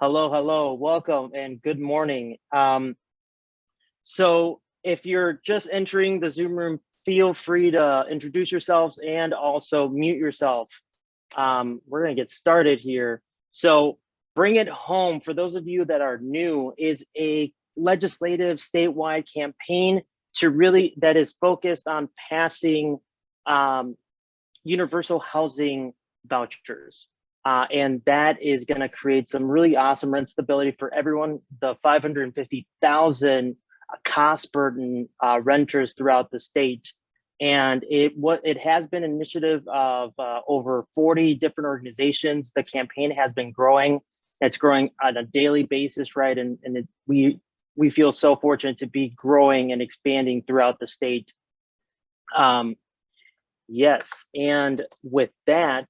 Hello, hello, welcome and good morning. So if you're just entering the Zoom room, feel free to introduce yourselves and also mute yourself. We're gonna get started here. So Bring It Home, for those of you that are new, is a legislative statewide campaign that is focused on passing um, universal housing vouchers. And that is going to create some really awesome rent stability for everyone. The 550,000 cost burden renters throughout the state. And it has been an initiative of over 40 different organizations. The campaign has been growing. It's growing on a daily basis, right? We feel so fortunate to be growing and expanding throughout the state. Yes, and with that,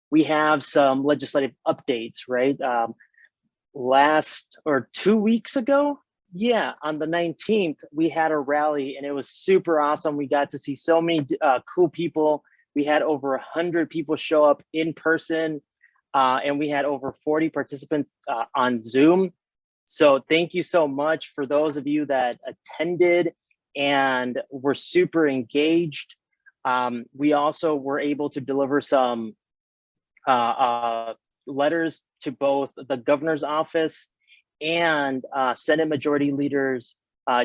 we have some legislative updates, right? Last or 2 weeks ago, yeah, on the 19th, we had a rally and it was super awesome. We got to see so many cool people. We had over 100 people show up in person, and we had over 40 participants on Zoom. So thank you so much for those of you that attended and were super engaged. We also were able to deliver some letters to both the governor's office and Senate Majority Leader's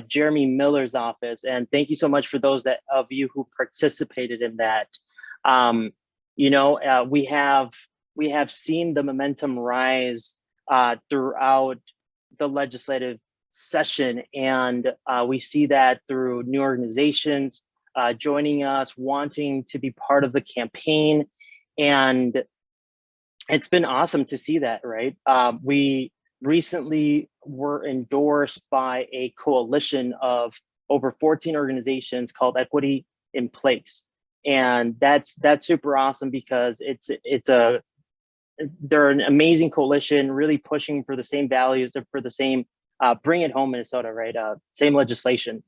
Jeremy Miller's office. And thank you so much for those of you who participated in that. We have seen the momentum rise throughout the legislative session, and we see that through new organizations joining us, wanting to be part of the campaign. And it's been awesome to see that, right? We recently were endorsed by a coalition of over 14 organizations called Equity in Place. And that's super awesome because they're an amazing coalition, really pushing for the same values and for the same Bring It Home Minnesota, right? Same legislation.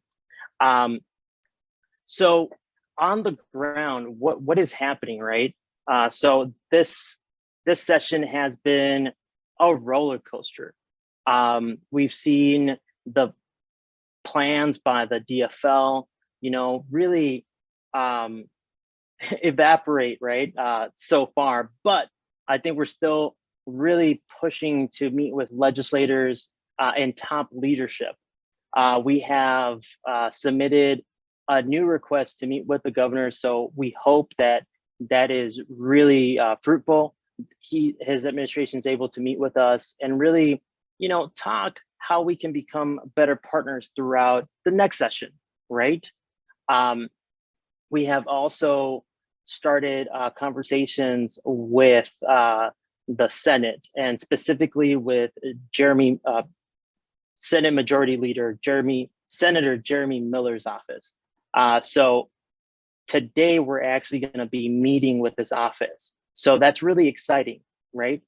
So on the ground, what is happening, right? So this session has been a roller coaster. We've seen the plans by the DFL, really evaporate, right? So far, but I think we're still really pushing to meet with legislators and top leadership. We have submitted a new request to meet with the governor, so we hope that is really fruitful. His administration is able to meet with us and really, talk how we can become better partners throughout the next session, right? We have also started conversations with the Senate, and specifically with Senate Majority Leader Senator Jeremy Miller's office. So today we're actually going to be meeting with this office. So that's really exciting, right?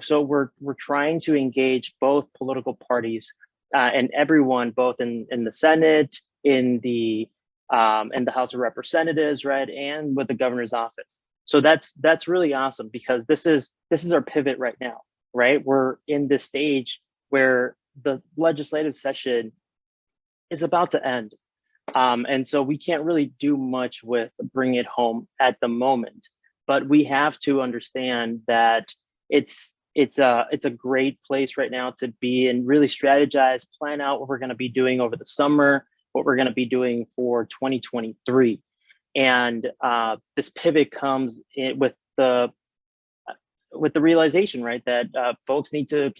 So we're trying to engage both political parties and everyone, both in the Senate, in the House of Representatives, right, and with the governor's office. So that's really awesome because this is our pivot right now, right? We're in this stage where the legislative session is about to end. And so we can't really do much with Bring It Home at the moment, but we have to understand that it's a great place right now to be and really strategize, plan out what we're going to be doing over the summer, what we're going to be doing for 2023. And this pivot comes with the realization, right, that folks need to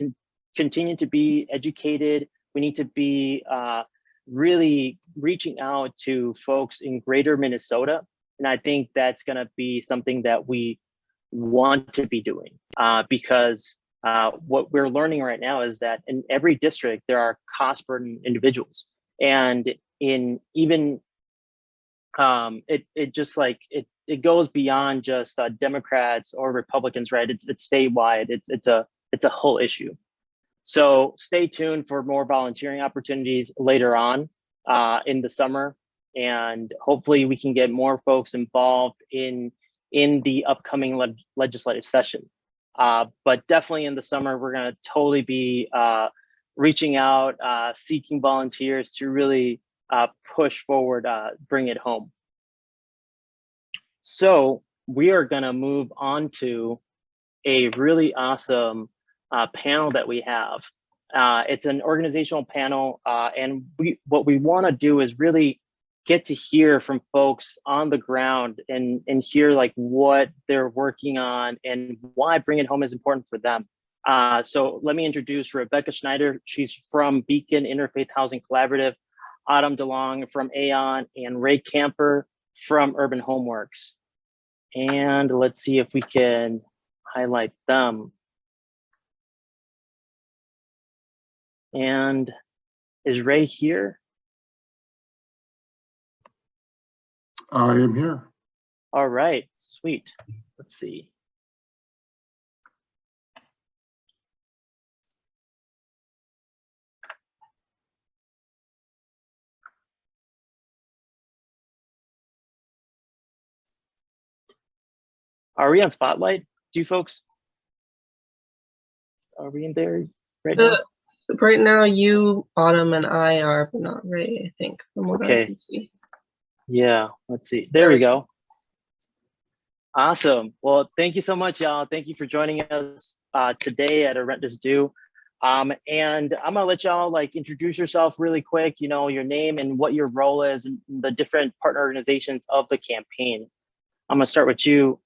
continue to be educated. We need to be really reaching out to folks in greater Minnesota. And I think that's going to be something that we want to be doing because what we're learning right now is that in every district, there are cost burden individuals. And it goes beyond just Democrats or Republicans, right? It's statewide. It's a whole issue. So stay tuned for more volunteering opportunities later on in the summer, and hopefully we can get more folks involved in the upcoming legislative session. But definitely in the summer, we're going to totally be reaching out, seeking volunteers to really push forward, bring it home. So we are going to move on to a really awesome panel that we have. It's an organizational panel, and what we want to do is really get to hear from folks on the ground and hear like what they're working on and why Bring It Home is important for them. So let me introduce Rebecca Schneider. She's from Beacon Interfaith Housing Collaborative, Autumn DeLong from Aon, and Ray Camper from Urban Homeworks. And let's see if we can highlight them. And is Ray here? I am here. All right, sweet. Let's see. Are we on Spotlight? Do you folks? Are we in there right now? Right now, you, Autumn, and I are, but not Ray, I think, from what I can see. Yeah, let's see. There we go. Awesome. Well, thank you so much, y'all. Thank you for joining us today at A Rent Is Due. And I'm gonna let y'all like introduce yourself really quick, you know, your name and what your role is in the different partner organizations of the campaign. I'm gonna start with you,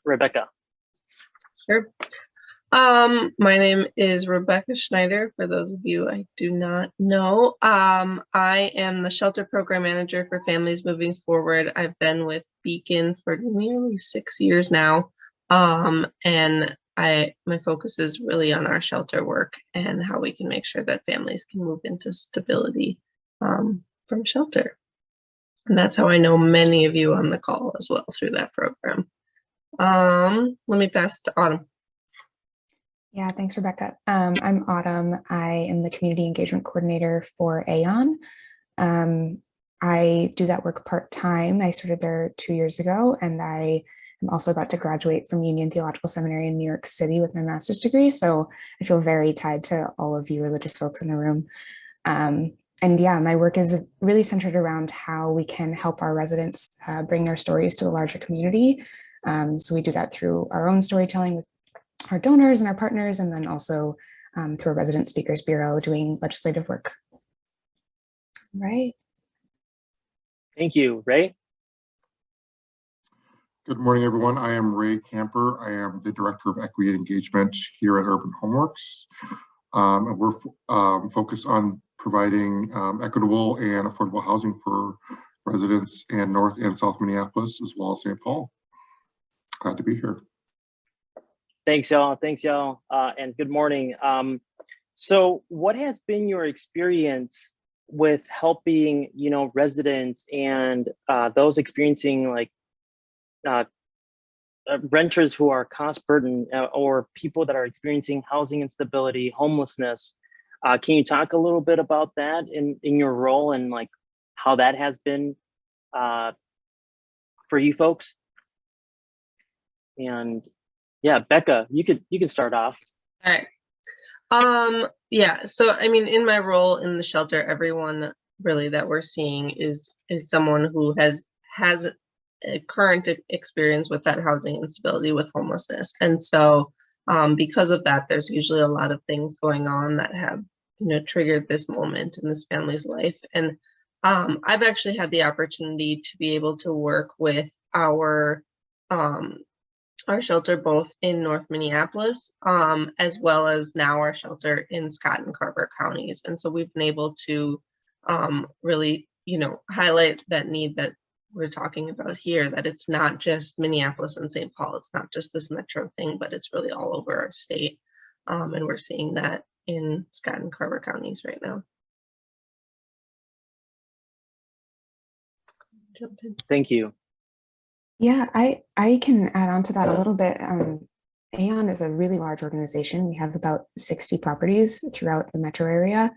Rebecca. Sure. My name is Rebecca Schneider, for those of you I do not know. I am the shelter program manager for Families Moving Forward. I've been with Beacon for nearly 6 years now. And my focus is really on our shelter work and how we can make sure that families can move into stability from shelter. And that's how I know many of you on the call as well through that program. Let me pass it to Autumn. Yeah, thanks, Rebecca. I'm Autumn. I am the community engagement coordinator for Aon. I do that work part-time. I started there 2 years ago, and I am also about to graduate from Union Theological Seminary in New York City with my master's degree. So I feel very tied to all of you religious folks in the room. And yeah, my work is really centered around how we can help our residents bring their stories to the larger community. So we do that through our own storytelling with our donors and our partners, and then also through a Resident Speakers Bureau doing legislative work. Right. Thank you, Ray. Good morning, everyone. I am Ray Camper. I am the Director of Equity and Engagement here at Urban Homeworks. And we're focused on providing equitable and affordable housing for residents in North and South Minneapolis, as well as St. Paul. Glad to be here. Thanks, y'all. Thanks, y'all. And good morning. So what has been your experience with helping, you know, residents and those experiencing like renters who are cost burdened or people that are experiencing housing instability, homelessness? Can you talk a little bit about that in your role and like how that has been for you folks? And yeah, Becca, you can start off. All right. Yeah, so I mean, in my role in the shelter, everyone really that we're seeing is someone who has a current experience with that housing instability with homelessness. And so because of that, there's usually a lot of things going on that have, you know, triggered this moment in this family's life. And I've actually had the opportunity to be able to work with our shelter both in North Minneapolis, as well as now our shelter in Scott and Carver counties. And so we've been able to really, you know, highlight that need that we're talking about here, that it's not just Minneapolis and St. Paul, it's not just this metro thing, but it's really all over our state. And we're seeing that in Scott and Carver counties right now. Jump in. Thank you. Yeah, I can add on to that a little bit. Aon is a really large organization. We have about 60 properties throughout the metro area,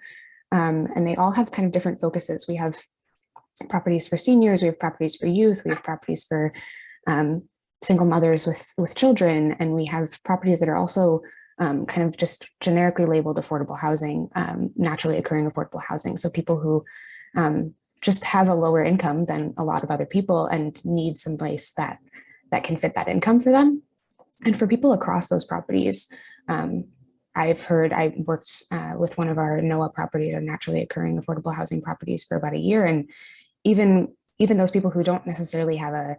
and they all have kind of different focuses. We have properties for seniors, we have properties for youth, we have properties for single mothers with children, and we have properties that are also kind of just generically labeled affordable housing, naturally occurring affordable housing. So people who just have a lower income than a lot of other people and need some place that can fit that income for them. And for people across those properties, I worked with one of our NOAA properties, or naturally occurring affordable housing properties, for about a year. And even those people who don't necessarily have a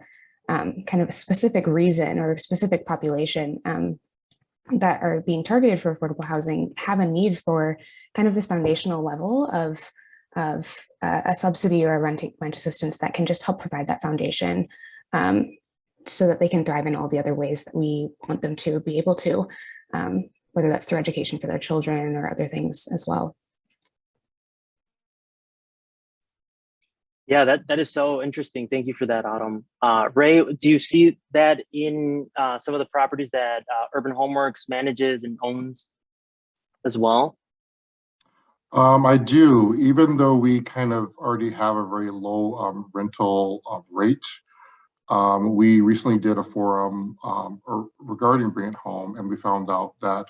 kind of a specific reason or a specific population that are being targeted for affordable housing have a need for kind of this foundational level of a subsidy or a rent assistance that can just help provide that foundation, so that they can thrive in all the other ways that we want them to be able to, whether that's through education for their children or other things as well. Yeah, that is so interesting. Thank you for that, Autumn. Ray, do you see that in some of the properties that Urban Homeworks manages and owns as well? I do, even though we kind of already have a very low rental rate. We recently did a forum regarding Bring It Home, and we found out that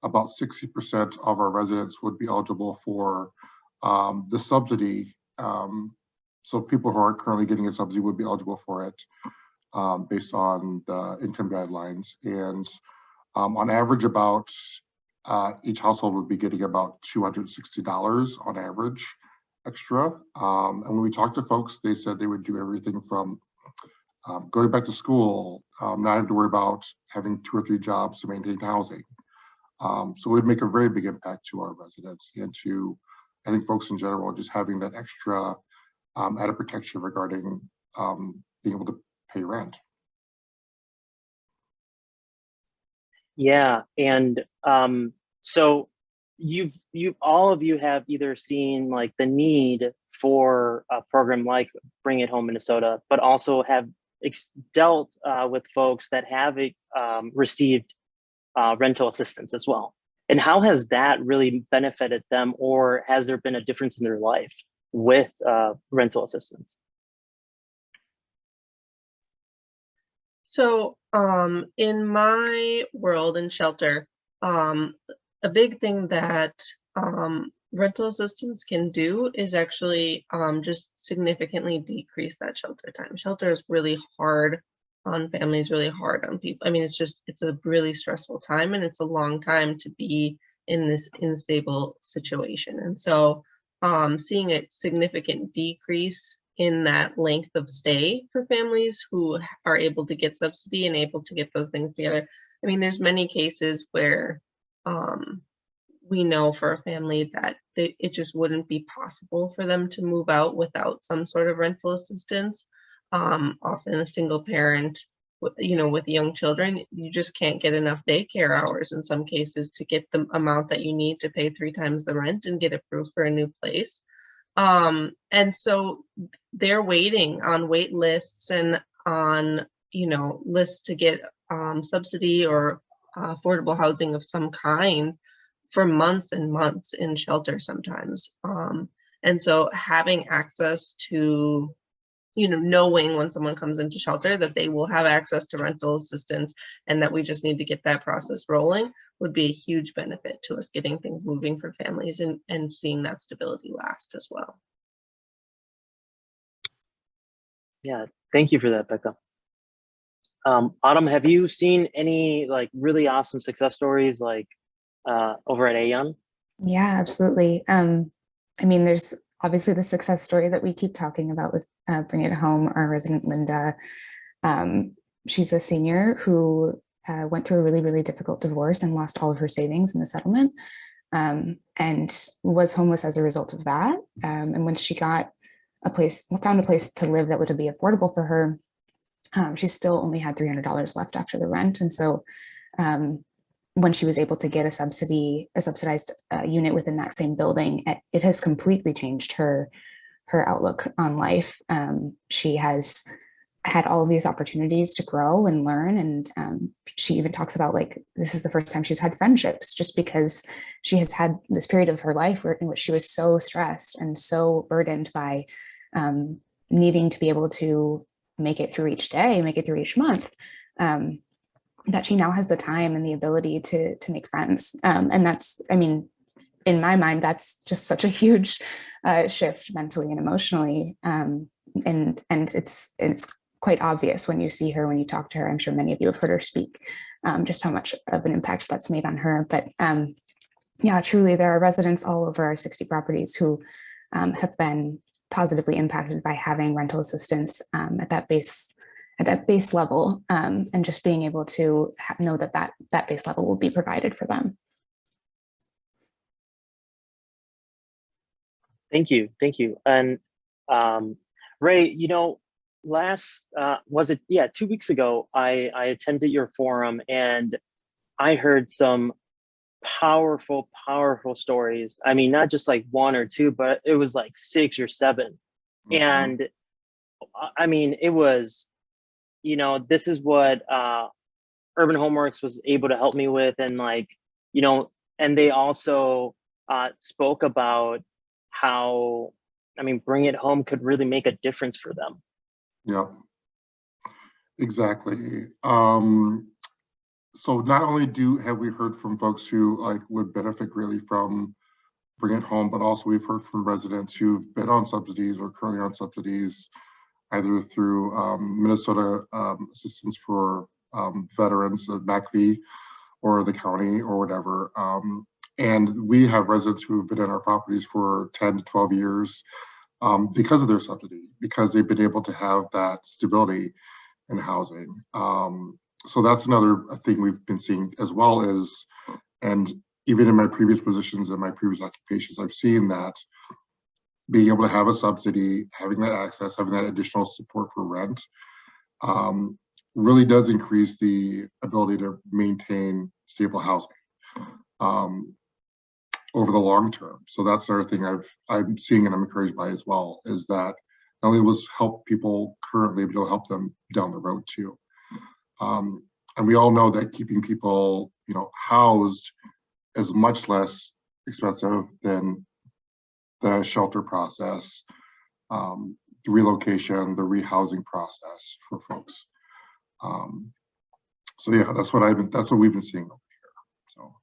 about 60% of our residents would be eligible for the subsidy. So people who aren't currently getting a subsidy would be eligible for it based on the income guidelines. And on average, about each household would be getting about $260 on average extra. And when we talked to folks, they said they would do everything from going back to school, not having to worry about having 2 or 3 jobs to maintain housing. So it would make a very big impact to our residents and to, I think, folks in general, just having that extra added protection regarding being able to pay rent. Yeah, and so you've all of you have either seen like the need for a program like Bring It Home Minnesota, but also have dealt with folks that have received rental assistance as well. And how has that really benefited them, or has there been a difference in their life with rental assistance? So in my world in shelter, a big thing that rental assistance can do is actually just significantly decrease that shelter time. Shelter is really hard on families, really hard on people. I mean, it's a really stressful time, and it's a long time to be in this unstable situation. And so seeing a significant decrease in that length of stay for families who are able to get subsidy and able to get those things together. I mean, there's many cases where we know for a family that it just wouldn't be possible for them to move out without some sort of rental assistance. Often a single parent, with young children, you just can't get enough daycare hours in some cases to get the amount that you need to pay 3 times the rent and get approved for a new place. And so they're waiting on wait lists and on, lists to get subsidy or affordable housing of some kind for months and months in shelter sometimes. And so having access to, knowing when someone comes into shelter that they will have access to rental assistance and that we just need to get that process rolling would be a huge benefit to us getting things moving for families and seeing that stability last as well. Yeah, thank you for that, Becca. Autumn, have you seen any like really awesome success stories like over at Aon? Yeah, absolutely. I mean, there's obviously the success story that we keep talking about with Bring It Home, our resident Linda. She's a senior who went through a really, really difficult divorce and lost all of her savings in the settlement, and was homeless as a result of that. And when she found a place to live that would be affordable for her, she still only had $300 left after the rent. And so when she was able to get a subsidized unit within that same building, it has completely changed her outlook on life. She has had all of these opportunities to grow and learn. And she even talks about like, this is the first time she's had friendships, just because she has had this period of her life in which she was so stressed and so burdened by needing to be able to make it through each day, make it through each month. that she now has the time and the ability to make friends. And that's, I mean, in my mind, that's just such a huge shift mentally and emotionally. And it's quite obvious when you see her, when you talk to her. I'm sure many of you have heard her speak, just how much of an impact that's made on her. But yeah, truly, there are residents all over our 60 properties who have been positively impacted by having rental assistance at that base level, and just being able to know that base level will be provided for them. Thank you. And Ray, you know, was it, yeah, 2 weeks ago, I attended your forum and I heard some powerful stories. I mean, not just like one or two, but it was like 6 or 7. Mhm. And I mean, it was, you know, this is what Urban Homeworks was able to help me with. And like, you know, and they also spoke about how, I mean, Bring It Home could really make a difference for them. Yeah, exactly. So not only have we heard from folks who like would benefit greatly from Bring It Home, but also we've heard from residents who've been on subsidies or currently on subsidies, either through Minnesota Assistance for Veterans, MACV, or the county or whatever. And we have residents who've been in our properties for 10 to 12 years because of their subsidy, because they've been able to have that stability in housing. So that's another thing we've been seeing, as well as, and even in my previous positions and my previous occupations, I've seen that being able to have a subsidy, having that access, having that additional support for rent, really does increase the ability to maintain stable housing over the long term. So that's another thing I'm seeing and I'm encouraged by as well, is that not only will help people currently, but it'll help them down the road too. And we all know that keeping people, you know, housed is much less expensive than the shelter process, the relocation, the rehousing process for folks. So yeah, that's what we've been seeing over here. So.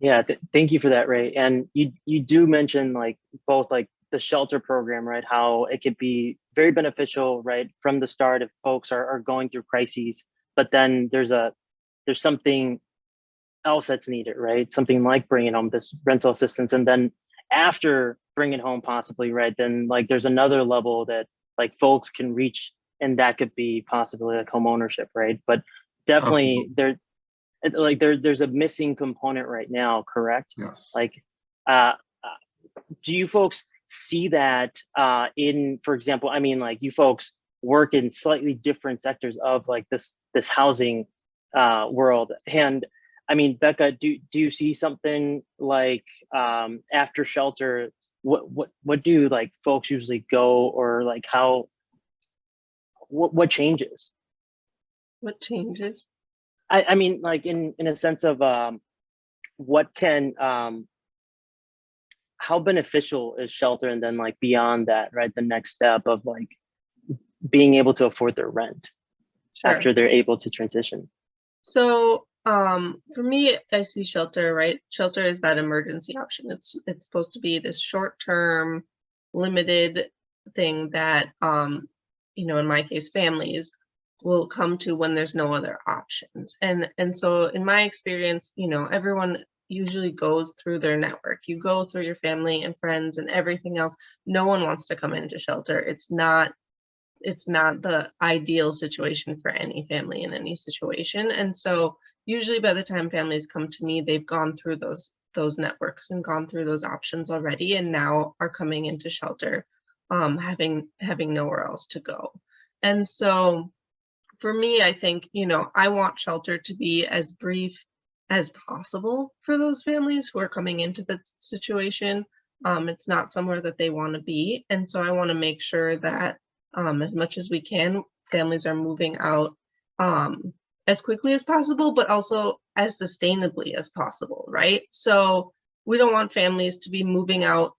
Yeah, thank you for that, Ray. And you do mention like both like the shelter program, right? How it could be very beneficial, right, from the start if folks are going through crises. But then there's something else that's needed, right? Something like Bring It Home, this rental assistance, and then after Bring It Home, possibly, right? Then like there's another level that like folks can reach, and that could be possibly like home ownership, right? But definitely there's a missing component right now, correct? Yes. Like, do you folks see that in, for example, I mean, like you folks work in slightly different sectors of like this housing world, and I mean, Becca, do you see something like after shelter? What do like folks usually go, or like how? What changes? What changes? I mean, like in a sense of what can how beneficial is shelter, and then like beyond that, right? The next step of like being able to afford their rent after they're able to transition. So for me, I see shelter, right? Shelter is that emergency option. It's supposed to be this short-term, limited thing that you know, in my case, families will come to when there's no other options. And so in my experience, you know, everyone usually goes through their network. You go through your family and friends and everything else. No one wants to come into shelter. It's not the ideal situation for any family in any situation. And so usually by the time families come to me, they've gone through those networks and gone through those options already, and now are coming into shelter, having nowhere else to go. And so for me, I think, you know, I want shelter to be as brief as possible for those families who are coming into the situation. It's not somewhere that they want to be. And so I want to make sure that as much as we can, families are moving out as quickly as possible, but also as sustainably as possible, right? So we don't want families to be moving out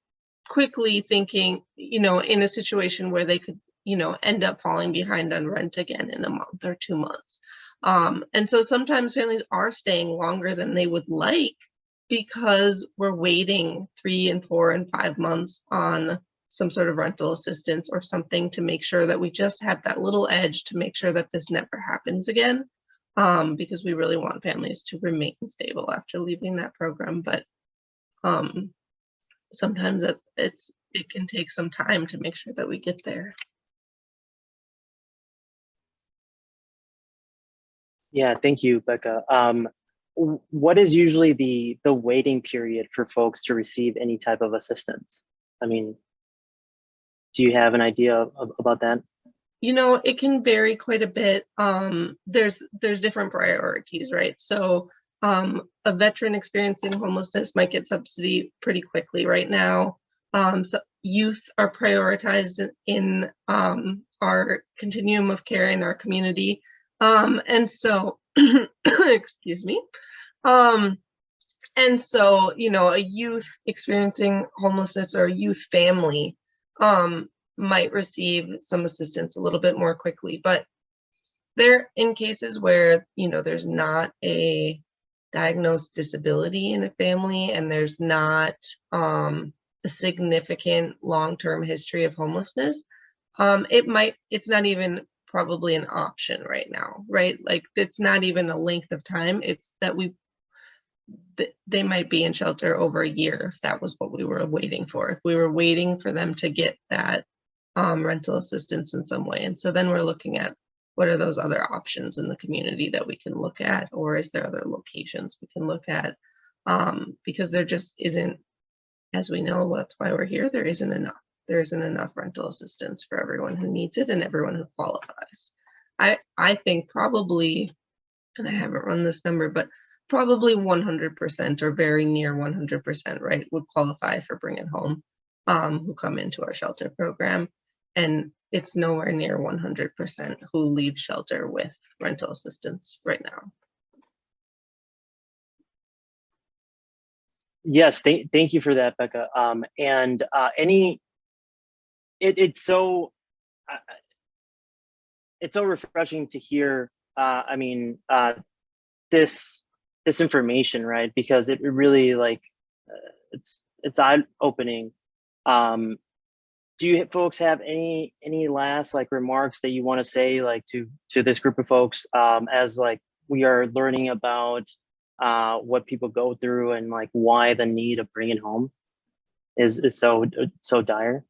quickly thinking, you know, in a situation where they could end up falling behind on rent again in a month or 2 months. And so sometimes families are staying longer than they would like because we're waiting 3 and 4 and 5 months on some sort of rental assistance or something to make sure that we just have that little edge to make sure that this never happens again. Because we really want families to remain stable after leaving that program. But sometimes it can take some time to make sure that we get there. Yeah, thank you, Becca. What is usually the waiting period for folks to receive any type of assistance? I mean, do you have an idea about that? It can vary quite a bit. There's different priorities, right? So a veteran experiencing homelessness might get subsidy pretty quickly right now. So youth are prioritized in our continuum of care in our community. And so, excuse me. And so, a youth experiencing homelessness or a youth family might receive some assistance a little bit more quickly. But they're in cases where, there's not a diagnosed disability in a family and there's not a significant long-term history of homelessness, it's not even probably an option right now, right? Like it's not even a length of time. It's that they might be in shelter over a year if that was what we were waiting for. If we were waiting for them to get that rental assistance in some way. And so then we're looking at what are those other options in the community that we can look at, or is there other locations we can look at? Because there just isn't, as we know, that's why we're here, there isn't enough rental assistance for everyone who needs it and everyone who qualifies. I think probably, and I haven't run this number, but probably 100% or very near 100%, right, would qualify for Bring It Home, who come into our shelter program. And it's nowhere near 100% who leave shelter with rental assistance right now. Yes, thank you for that, Becca. It's so refreshing to hear. This information, right? Because it really it's eye-opening. Do you folks have any last remarks that you want to say to this group of folks as we are learning about what people go through and why the need of Bring It Home is so dire?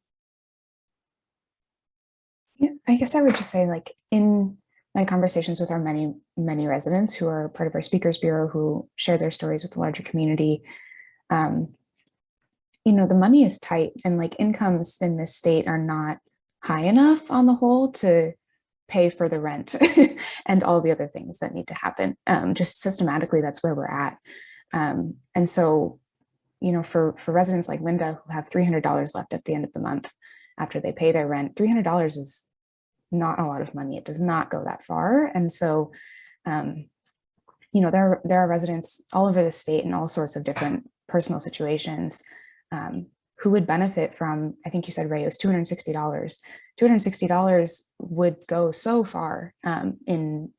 Yeah, I guess I would just say in my conversations with our many residents who are part of our Speakers Bureau who share their stories with the larger community, the money is tight and incomes in this state are not high enough on the whole to pay for the rent and all the other things that need to happen. Just systematically, that's where we're at. And so, for residents like Linda who have $300 left at the end of the month after they pay their rent, $300 is not a lot of money. It does not go that far. And so, there are residents all over the state in all sorts of different personal situations who would benefit from, I think you said, Ray, it was $260. $260 would go so far in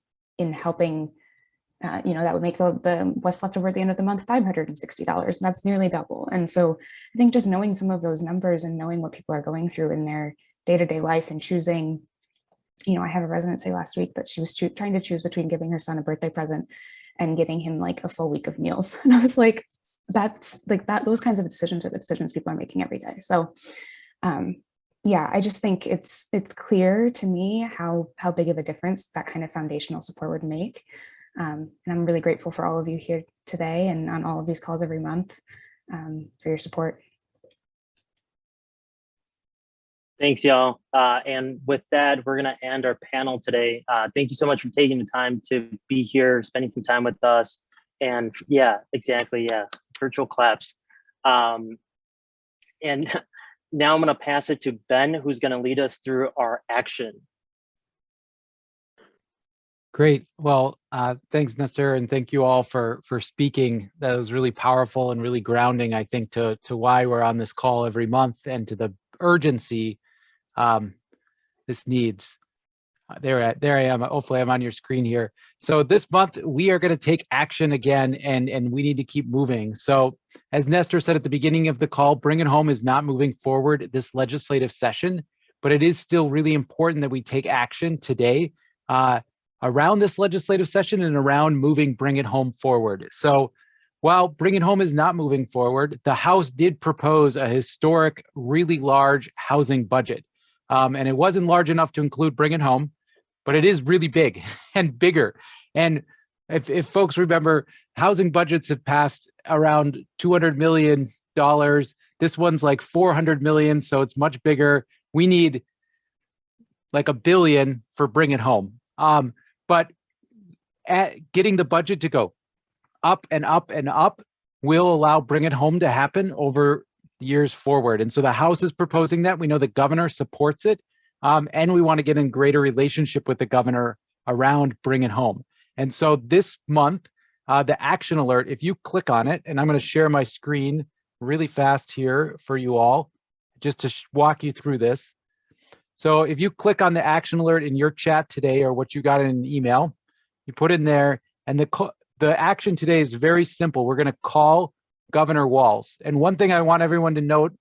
helping, that would make the what's left over at the end of the month $560, and that's nearly double. And so I think just knowing some of those numbers and knowing what people are going through in their day-to-day life and choosing, I had a resident say last week that she was trying to choose between giving her son a birthday present and giving him a full week of meals. And I was like, that's those kinds of decisions are the decisions people are making every day. So yeah, I just think it's clear to me how big of a difference that kind of foundational support would make. And I'm really grateful for all of you here today and on all of these calls every month for your support. Thanks, y'all. And with that, we're going to end our panel today. Thank you so much for taking the time to be here, spending some time with us. And yeah, exactly. Yeah, virtual claps. And now I'm going to pass it to Ben, who's going to lead us through our action. Great. Well, thanks, Nestor, and thank you all for speaking. That was really powerful and really grounding, I think, to why we're on this call every month and to the urgency. this needs. There I am. Hopefully I'm on your screen here. So this month we are going to take action again, and we need to keep moving. So as Nestor said at the beginning of the call, Bring It Home is not moving forward this legislative session, but it is still really important that we take action today around this legislative session and around moving Bring It Home forward. So while Bring It Home is not moving forward, the House did propose a historic, really large housing budget. And it wasn't large enough to include Bring It Home, but it is really big and bigger. And if folks remember, housing budgets have passed around $200 million. This one's like 400 million, so it's much bigger. We need like $1 billion for Bring It Home. But getting the budget to go up and up and up will allow Bring It Home to happen over years forward. And so the House is proposing that. We know the governor supports it. And we want to get in greater relationship with the governor around Bring It Home. And so this month, the action alert, if you click on it, and I'm going to share my screen really fast here for you all, just to walk you through this. So if you click on the action alert in your chat today, or what you got in an email, you put in there, and the action today is very simple. We're going to call Governor Walz. And one thing I want everyone to note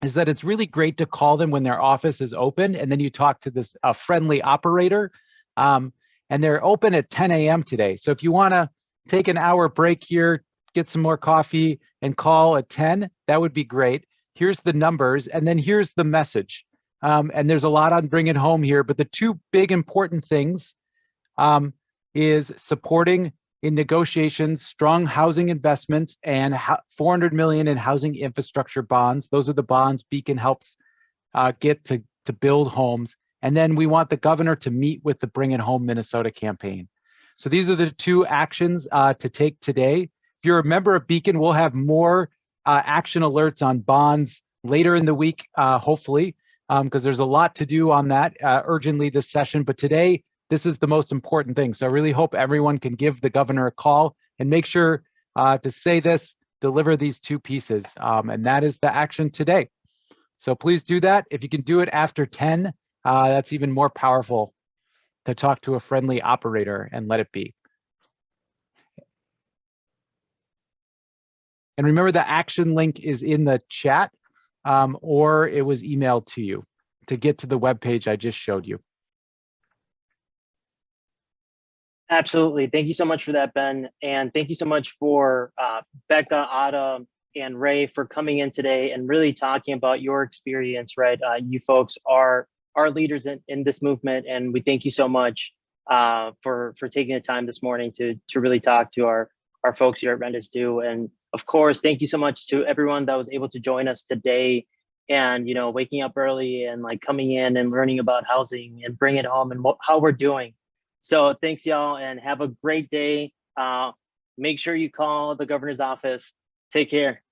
is that it's really great to call them when their office is open, and then you talk to this friendly operator, and they're open at 10 a.m. today. So if you want to take an hour break here, get some more coffee, and call at 10, that would be great. Here's the numbers, and then here's the message. And there's a lot on Bring It Home here, but the two big important things is supporting in negotiations, strong housing investments, and $400 million in housing infrastructure bonds. Those are the bonds Beacon helps get to build homes. And then we want the governor to meet with the Bring It Home Minnesota campaign. So these are the two actions to take today. If you're a member of Beacon, we'll have more action alerts on bonds later in the week, hopefully, because there's a lot to do on that urgently this session. But today, this is the most important thing. So I really hope everyone can give the governor a call and make sure to say this, deliver these two pieces. And that is the action today. So please do that. If you can do it after 10, that's even more powerful to talk to a friendly operator and let it be. And remember, the action link is in the chat, or it was emailed to you to get to the webpage I just showed you. Absolutely. Thank you so much for that, Ben. And thank you so much for Becca, Ada, and Ray for coming in today and really talking about your experience, right? You folks are leaders in this movement, and we thank you so much for taking the time this morning to really talk to our folks here at Rent is Due. And of course, thank you so much to everyone that was able to join us today and, you know, waking up early and like coming in and learning about housing and Bring It Home and how we're doing. So thanks, y'all, and have a great day. Make sure you call the governor's office. Take care.